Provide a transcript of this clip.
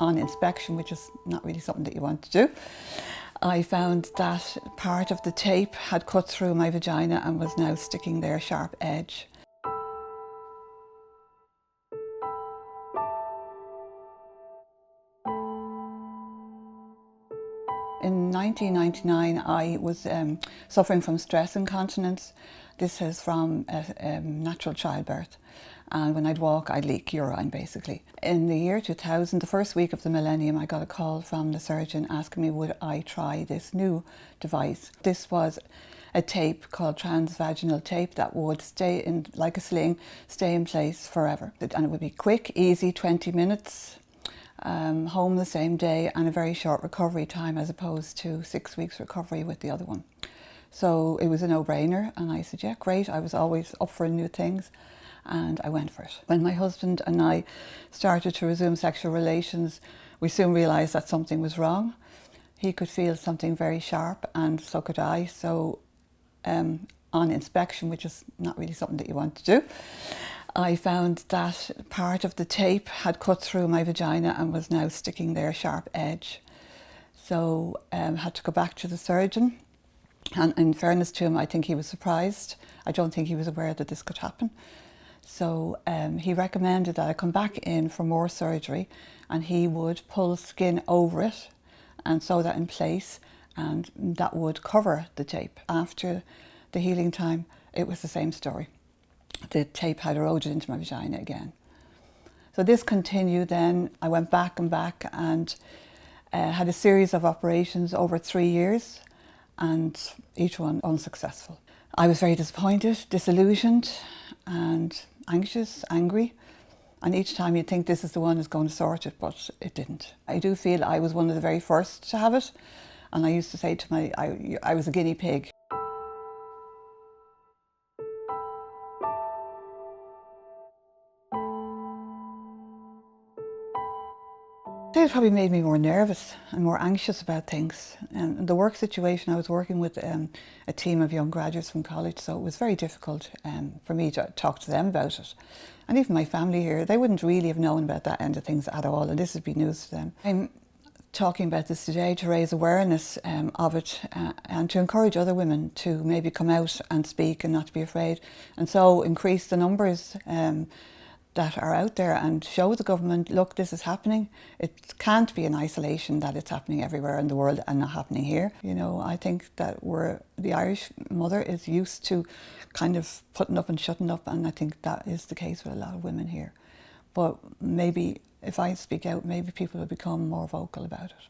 On inspection, which is not really something that you want to do, I found that part of the tape had cut through my vagina and was now sticking there, sharp edge. In 1999, I was suffering from stress incontinence. This is from natural childbirth. And when I'd walk, I'd leak urine, basically. In the year 2000, the first week of the millennium, I got a call from the surgeon asking me would I try this new device. This was a tape called transvaginal tape that would stay in, like a sling, stay in place forever. And it would be quick, easy, 20 minutes. Home the same day, and a very short recovery time as opposed to 6 weeks recovery with the other one. So it was a no-brainer, and I said, yeah, great. I was always up for new things, and I went for it. When my husband and I started to resume sexual relations, we soon realised that something was wrong. He could feel something very sharp, and so could I. So on inspection, which is not really something that you want to do, I found that part of the tape had cut through my vagina and was now sticking there, sharp edge. So had to go back to the surgeon. And in fairness to him, I think he was surprised. I don't think he was aware that this could happen. So he recommended that I come back in for more surgery, and he would pull skin over it and sew that in place, and that would cover the tape. After the healing time, it was the same story. The tape had eroded into my vagina again. So this continued then. I went back and back and had a series of operations over 3 years, and each one unsuccessful. I was very disappointed, disillusioned and anxious, angry. And each time you'd think this is the one that's going to sort it, but it didn't. I do feel I was one of the very first to have it. And I used to say to I was a guinea pig. It probably made me more nervous and more anxious about things. And the work situation, I was working with a team of young graduates from college, so it was very difficult for me to talk to them about it. And even my family here, they wouldn't really have known about that end of things at all, and this would be news to them. I'm talking about this today to raise awareness of it and to encourage other women to maybe come out and speak and not to be afraid, and so increase the numbers that are out there and show the government, look, this is happening. It can't be in isolation that it's happening everywhere in the world and not happening here. You know, I think that the Irish mother is used to kind of putting up and shutting up, and I think that is the case with a lot of women here. But maybe if I speak out, maybe people will become more vocal about it.